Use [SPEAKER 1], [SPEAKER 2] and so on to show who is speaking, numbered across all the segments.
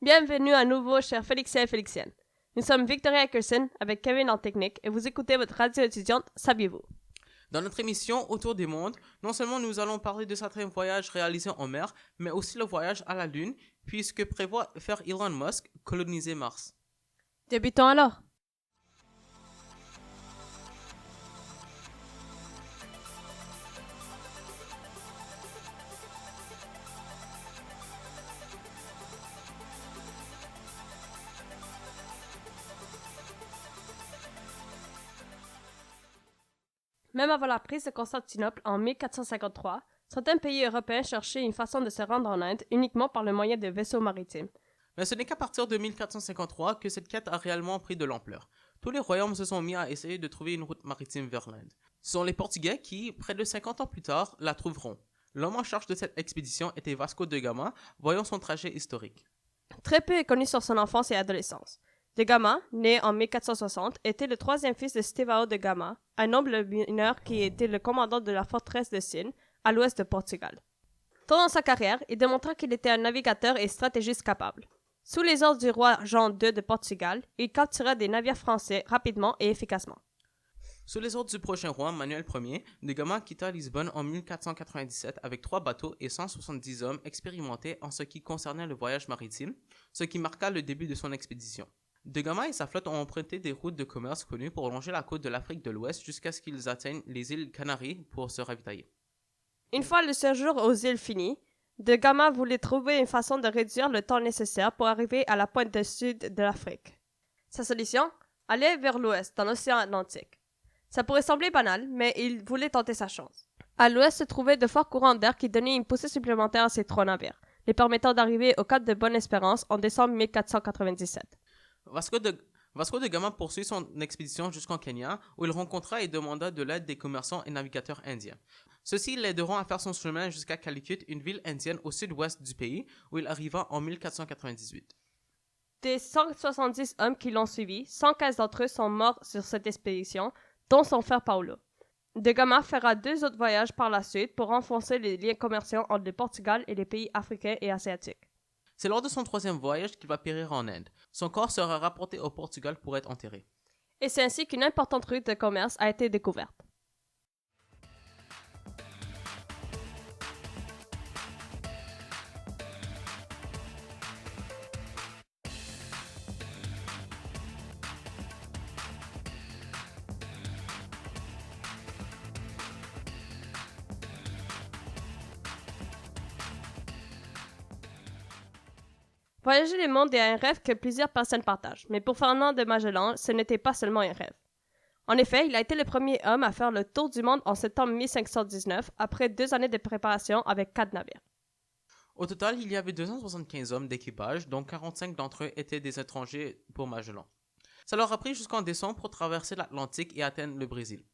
[SPEAKER 1] Bienvenue à nouveau, chers Félixiens et Félixiennes. Nous sommes Victoria Eckerson avec Kevin en technique et vous écoutez votre radio étudiante Saviez-vous?
[SPEAKER 2] Dans notre émission Autour du monde, non seulement nous allons parler de certains voyages réalisés en mer, mais aussi le voyage à la Lune, puisque prévoit faire Elon Musk coloniser Mars.
[SPEAKER 1] Débutons alors. Même avant la prise de Constantinople en 1453, certains pays européens cherchaient une façon de se rendre en Inde uniquement par le moyen de vaisseaux maritimes.
[SPEAKER 2] Mais ce n'est qu'à partir de 1453 que cette quête a réellement pris de l'ampleur. Tous les royaumes se sont mis à essayer de trouver une route maritime vers l'Inde. Ce sont les Portugais qui, près de 50 ans plus tard, la trouveront. L'homme en charge de cette expédition était Vasco de Gama, voyant son trajet historique.
[SPEAKER 1] Très peu est connu sur son enfance et adolescence. De Gama, né en 1460, était le troisième fils de Stevão de Gama, un noble mineur qui était le commandant de la forteresse de Sines, à l'ouest de Portugal. Tôt dans sa carrière, il démontra qu'il était un navigateur et stratégiste capable. Sous les ordres du roi Jean II de Portugal, il captura des navires français rapidement et efficacement.
[SPEAKER 2] Sous les ordres du prochain roi, Manuel Ier, de Gama quitta Lisbonne en 1497 avec 3 bateaux et 170 hommes expérimentés en ce qui concernait le voyage maritime, ce qui marqua le début de son expédition. De Gama et sa flotte ont emprunté des routes de commerce connues pour longer la côte de l'Afrique de l'Ouest jusqu'à ce qu'ils atteignent les îles Canaries pour se ravitailler.
[SPEAKER 1] Une fois le séjour aux îles fini, De Gama voulait trouver une façon de réduire le temps nécessaire pour arriver à la pointe sud de l'Afrique. Sa solution? Aller vers l'ouest, dans l'océan Atlantique. Ça pourrait sembler banal, mais il voulait tenter sa chance. À l'ouest se trouvaient de forts courants d'air qui donnaient une poussée supplémentaire à ces trois navires, les permettant d'arriver au cap de Bonne-Espérance en décembre 1497.
[SPEAKER 2] Vasco de Gama poursuit son expédition jusqu'en Kenya, où il rencontra et demanda de l'aide des commerçants et navigateurs indiens. Ceux-ci l'aideront à faire son chemin jusqu'à Calicut, une ville indienne au sud-ouest du pays, où il arriva en 1498.
[SPEAKER 1] Des 170 hommes qui l'ont suivi, 115 d'entre eux sont morts sur cette expédition, dont son frère Paulo. De Gama fera 2 autres voyages par la suite pour renforcer les liens commerciaux entre le Portugal et les pays africains et asiatiques.
[SPEAKER 2] C'est lors de son troisième voyage qu'il va périr en Inde. Son corps sera rapporté au Portugal pour être enterré.
[SPEAKER 1] Et c'est ainsi qu'une importante route de commerce a été découverte. Voyager le monde est un rêve que plusieurs personnes partagent, mais pour Fernand de Magellan, ce n'était pas seulement un rêve. En effet, il a été le premier homme à faire le tour du monde en septembre 1519, après 2 années de préparation avec 4 navires.
[SPEAKER 2] Au total, il y avait 275 hommes d'équipage, dont 45 d'entre eux étaient des étrangers pour Magellan. Ça leur a pris jusqu'en décembre pour traverser l'Atlantique et atteindre le Brésil.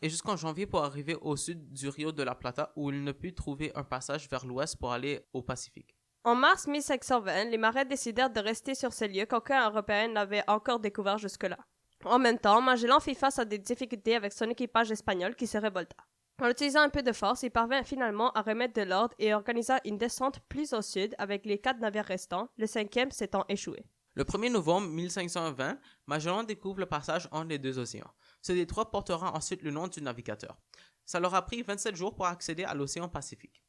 [SPEAKER 2] Et jusqu'en janvier pour arriver au sud du Rio de la Plata, où il ne put trouver un passage vers l'ouest pour aller au Pacifique.
[SPEAKER 1] En mars 1520, les marins décidèrent de rester sur ces lieux qu'aucun Européen n'avait encore découvert jusque-là. En même temps, Magellan fit face à des difficultés avec son équipage espagnol qui se révolta. En utilisant un peu de force, il parvint finalement à remettre de l'ordre et organisa une descente plus au sud avec les 4 navires restants, le 5e s'étant échoué.
[SPEAKER 2] Le 1er novembre 1520, Magellan découvre le passage entre les deux océans. Ce détroit portera ensuite le nom du navigateur. Ça leur a pris 27 jours pour accéder à l'océan Pacifique.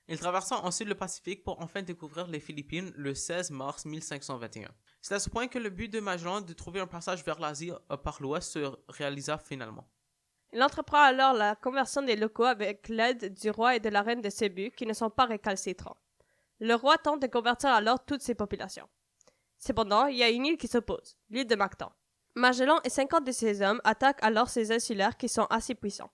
[SPEAKER 2] Il traversa ensuite le Pacifique pour enfin découvrir les Philippines le 16 mars 1521. C'est à ce point que le but de Magellan de trouver un passage vers l'Asie par l'ouest se réalisa finalement.
[SPEAKER 1] Il entreprend alors la conversion des locaux avec l'aide du roi et de la reine de Cébu qui ne sont pas récalcitrants. Le roi tente de convertir alors toutes ses populations. Cependant, il y a une île qui s'oppose, l'île de Mactan. Magellan et 50 de ses hommes attaquent alors ces insulaires qui sont assez puissants.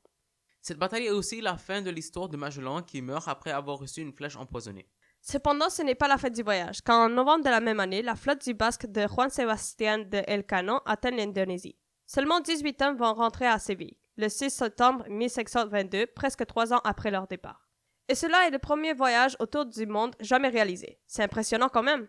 [SPEAKER 2] Cette bataille est aussi la fin de l'histoire de Magellan qui meurt après avoir reçu une flèche empoisonnée.
[SPEAKER 1] Cependant, ce n'est pas la fin du voyage, car en novembre de la même année, la flotte du Basque de Juan Sebastián de Elcano atteint l'Indonésie. Seulement 18 hommes vont rentrer à Séville, le 6 septembre 1522, presque 3 ans après leur départ. Et cela est le premier voyage autour du monde jamais réalisé. C'est impressionnant quand même.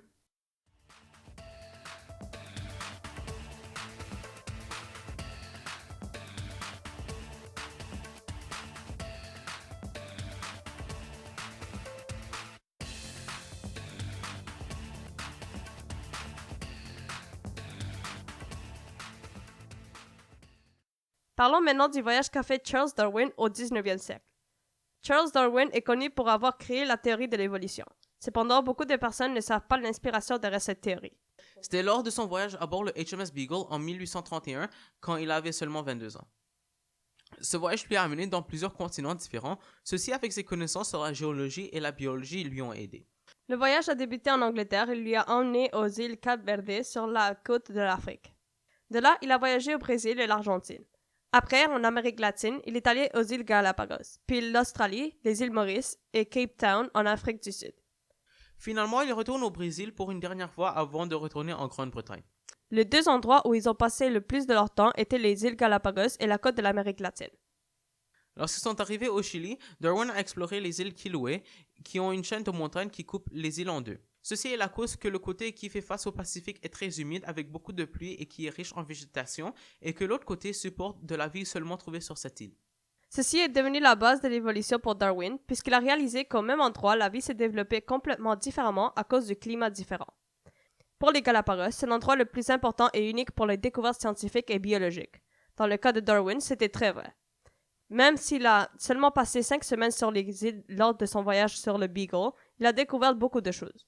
[SPEAKER 1] Parlons maintenant du voyage qu'a fait Charles Darwin au 19e siècle. Charles Darwin est connu pour avoir créé la théorie de l'évolution. Cependant, beaucoup de personnes ne savent pas l'inspiration derrière cette théorie.
[SPEAKER 2] C'était lors de son voyage à bord le HMS Beagle en 1831, quand il avait seulement 22 ans. Ce voyage lui a amené dans plusieurs continents différents, ceci avec ses connaissances sur la géologie et la biologie lui ont aidé.
[SPEAKER 1] Le voyage a débuté en Angleterre et lui a emmené aux îles Cap-Verde sur la côte de l'Afrique. De là, il a voyagé au Brésil et l'Argentine. Après, en Amérique latine, il est allé aux îles Galapagos, puis l'Australie, les îles Maurice et Cape Town en Afrique du Sud.
[SPEAKER 2] Finalement, il retourne au Brésil pour une dernière fois avant de retourner en Grande-Bretagne.
[SPEAKER 1] Les deux endroits où ils ont passé le plus de leur temps étaient les îles Galapagos et la côte de l'Amérique latine.
[SPEAKER 2] Lorsqu'ils sont arrivés au Chili, Darwin a exploré les îles Chiloé, qui ont une chaîne de montagnes qui coupe les îles en deux. Ceci est la cause que le côté qui fait face au Pacifique est très humide avec beaucoup de pluie et qui est riche en végétation, et que l'autre côté supporte de la vie seulement trouvée sur cette île.
[SPEAKER 1] Ceci est devenu la base de l'évolution pour Darwin, puisqu'il a réalisé qu'au même endroit, la vie s'est développée complètement différemment à cause du climat différent. Pour les Galapagos, c'est l'endroit le plus important et unique pour les découvertes scientifiques et biologiques. Dans le cas de Darwin, c'était très vrai. Même s'il a seulement passé 5 semaines sur les îles lors de son voyage sur le Beagle, il a découvert beaucoup de choses.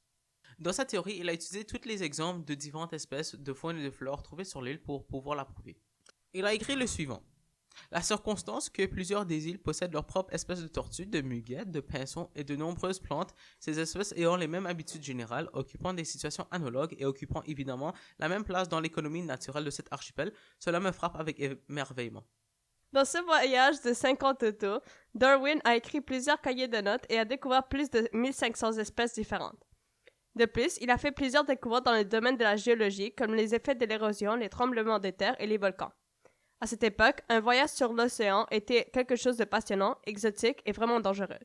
[SPEAKER 2] Dans sa théorie, il a utilisé tous les exemples de différentes espèces de faune et de flore trouvées sur l'île pour pouvoir la prouver. Il a écrit le suivant. La circonstance que plusieurs des îles possèdent leur propre espèce de tortues, de muguettes, de pinsons et de nombreuses plantes, ces espèces ayant les mêmes habitudes générales, occupant des situations analogues et occupant évidemment la même place dans l'économie naturelle de cet archipel, cela me frappe avec émerveillement.
[SPEAKER 1] Dans ce voyage de 50 autos, Darwin a écrit plusieurs cahiers de notes et a découvert plus de 1500 espèces différentes. De plus, il a fait plusieurs découvertes dans le domaine de la géologie, comme les effets de l'érosion, les tremblements de terre et les volcans. À cette époque, un voyage sur l'océan était quelque chose de passionnant, exotique et vraiment dangereux.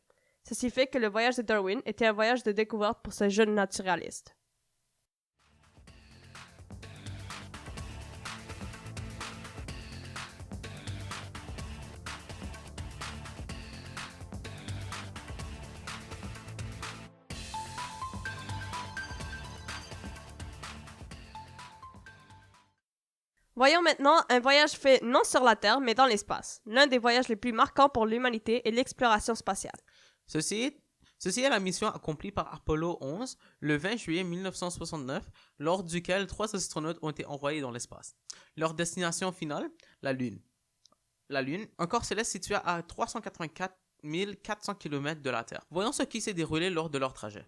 [SPEAKER 1] Ceci fait que le voyage de Darwin était un voyage de découverte pour ce jeune naturaliste. Voyons maintenant un voyage fait non sur la Terre, mais dans l'espace. L'un des voyages les plus marquants pour l'humanité est l'exploration spatiale.
[SPEAKER 2] Ceci est la mission accomplie par Apollo 11 le 20 juillet 1969, lors duquel 3 astronautes ont été envoyés dans l'espace. Leur destination finale, la Lune. La Lune, un corps céleste situé à 384 400 km de la Terre. Voyons ce qui s'est déroulé lors de leur trajet.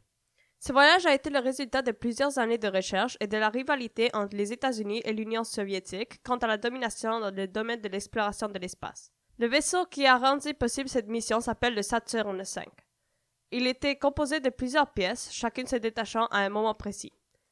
[SPEAKER 1] Ce voyage a été le résultat de plusieurs années de recherche et de la rivalité entre les États-Unis et l'Union soviétique quant à la domination dans le domaine de l'exploration de l'espace. Le vaisseau qui a rendu possible cette mission s'appelle le Saturn V. Il était composé de plusieurs pièces, chacune se détachant à un moment précis.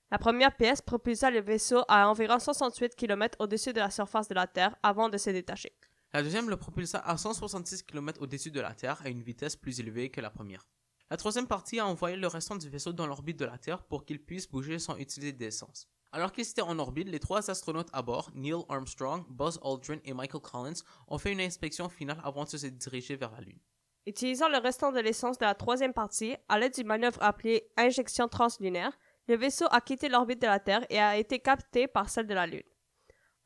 [SPEAKER 1] La première pièce propulsa le vaisseau à environ 68 km au-dessus de la surface de la Terre avant de se détacher.
[SPEAKER 2] La deuxième le propulsa à 166 km au-dessus de la Terre à une vitesse plus élevée que la première. La troisième partie a envoyé le restant du vaisseau dans l'orbite de la Terre pour qu'il puisse bouger sans utiliser d'essence. Alors qu'ils étaient en orbite, les 3 astronautes à bord, Neil Armstrong, Buzz Aldrin et Michael Collins, ont fait une inspection finale avant de se diriger vers la Lune.
[SPEAKER 1] Utilisant le restant de l'essence de la troisième partie, à l'aide d'une manœuvre appelée injection translunaire, le vaisseau a quitté l'orbite de la Terre et a été capté par celle de la Lune.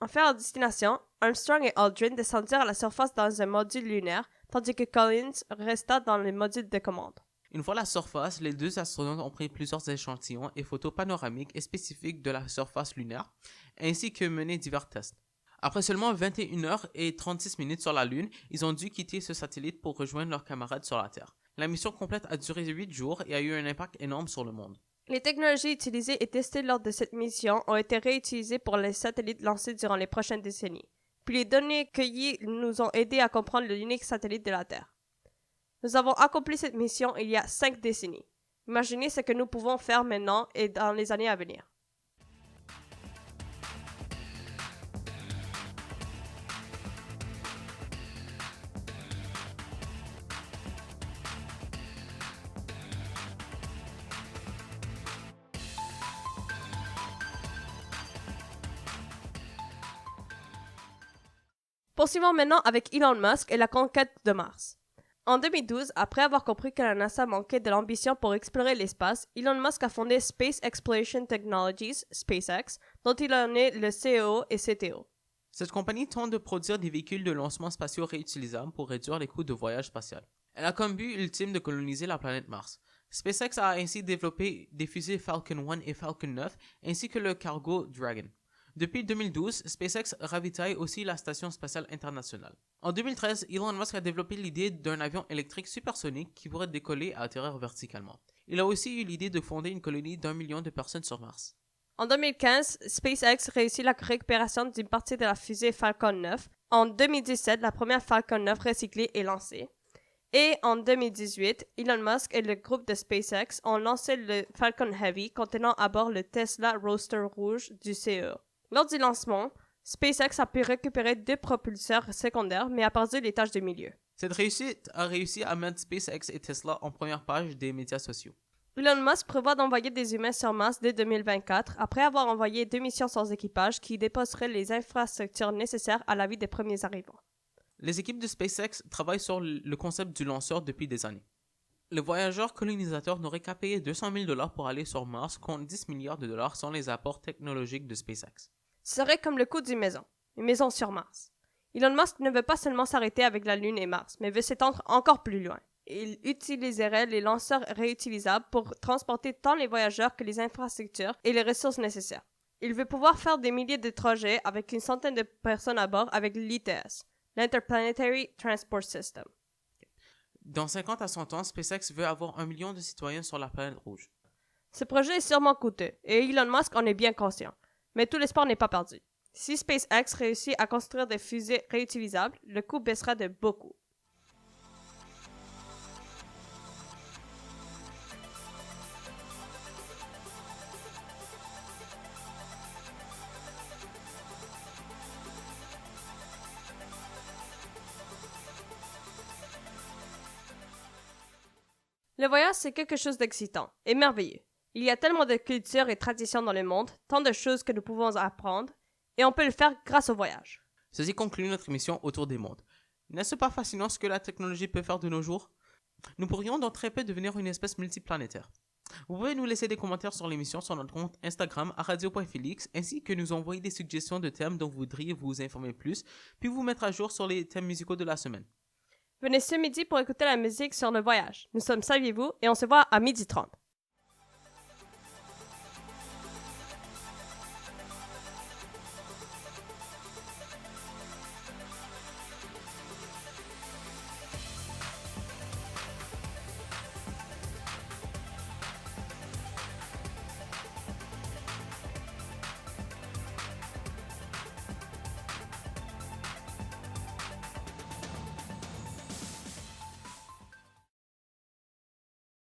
[SPEAKER 1] Enfin, à destination, Armstrong et Aldrin descendirent à la surface dans un module lunaire, tandis que Collins resta dans le module de commande.
[SPEAKER 2] Une fois à la surface, les 2 astronautes ont pris plusieurs échantillons et photos panoramiques et spécifiques de la surface lunaire, ainsi que mené divers tests. Après seulement 21h36 sur la Lune, ils ont dû quitter ce satellite pour rejoindre leurs camarades sur la Terre. La mission complète a duré 8 jours et a eu un impact énorme sur le monde.
[SPEAKER 1] Les technologies utilisées et testées lors de cette mission ont été réutilisées pour les satellites lancés durant les prochaines décennies. Puis les données cueillies nous ont aidés à comprendre l'unique satellite de la Terre. Nous avons accompli cette mission il y a 5 décennies. Imaginez ce que nous pouvons faire maintenant et dans les années à venir. Poursuivons maintenant avec Elon Musk et la conquête de Mars. En 2012, après avoir compris que la NASA manquait de l'ambition pour explorer l'espace, Elon Musk a fondé Space Exploration Technologies, SpaceX, dont il en est le CEO et CTO.
[SPEAKER 2] Cette compagnie tente de produire des véhicules de lancement spatiaux réutilisables pour réduire les coûts de voyage spatial. Elle a comme but ultime de coloniser la planète Mars. SpaceX a ainsi développé des fusées Falcon 1 et Falcon 9 ainsi que le cargo Dragon. Depuis 2012, SpaceX ravitaille aussi la Station spatiale internationale. En 2013, Elon Musk a développé l'idée d'un avion électrique supersonique qui pourrait décoller et atterrir verticalement. Il a aussi eu l'idée de fonder une colonie d'1 million de personnes sur Mars.
[SPEAKER 1] En 2015, SpaceX réussit la récupération d'une partie de la fusée Falcon 9. En 2017, la première Falcon 9 recyclée est lancée. Et en 2018, Elon Musk et le groupe de SpaceX ont lancé le Falcon Heavy contenant à bord le Tesla Roadster rouge du CEA. Lors du lancement, SpaceX a pu récupérer 2 propulseurs secondaires mais a perdu les tâches de milieu.
[SPEAKER 2] Cette réussite a réussi à mettre SpaceX et Tesla en première page des médias sociaux.
[SPEAKER 1] Elon Musk prévoit d'envoyer des humains sur Mars dès 2024 après avoir envoyé 2 missions sans équipage qui déposeraient les infrastructures nécessaires à la vie des premiers arrivants.
[SPEAKER 2] Les équipes de SpaceX travaillent sur le concept du lanceur depuis des années. Le voyageur colonisateur n'aurait qu'à payer 200 000 $ pour aller sur Mars contre 10 milliards de dollars sans les apports technologiques de SpaceX.
[SPEAKER 1] Ce serait comme le coût d'une maison, une maison sur Mars. Elon Musk ne veut pas seulement s'arrêter avec la Lune et Mars, mais veut s'étendre encore plus loin. Il utiliserait les lanceurs réutilisables pour transporter tant les voyageurs que les infrastructures et les ressources nécessaires. Il veut pouvoir faire des milliers de trajets avec une centaine de personnes à bord avec l'ITS, l'Interplanetary Transport System.
[SPEAKER 2] Dans 50 à 100 ans, SpaceX veut avoir 1 million de citoyens sur la planète rouge.
[SPEAKER 1] Ce projet est sûrement coûteux, et Elon Musk en est bien conscient. Mais tout l'espoir n'est pas perdu. Si SpaceX réussit à construire des fusées réutilisables, le coût baissera de beaucoup. Le voyage, c'est quelque chose d'excitant et merveilleux. Il y a tellement de cultures et traditions dans le monde, tant de choses que nous pouvons apprendre, et on peut le faire grâce au voyage.
[SPEAKER 2] Ceci conclut notre émission Autour des mondes. N'est-ce pas fascinant ce que la technologie peut faire de nos jours? Nous pourrions dans très peu devenir une espèce multiplanétaire. Vous pouvez nous laisser des commentaires sur l'émission sur notre compte Instagram @radio.felix ainsi que nous envoyer des suggestions de thèmes dont vous voudriez vous informer plus, puis vous mettre à jour sur les thèmes musicaux de la semaine.
[SPEAKER 1] Venez ce midi pour écouter la musique sur le voyage. Nous sommes Saviez-vous et on se voit à 12h30.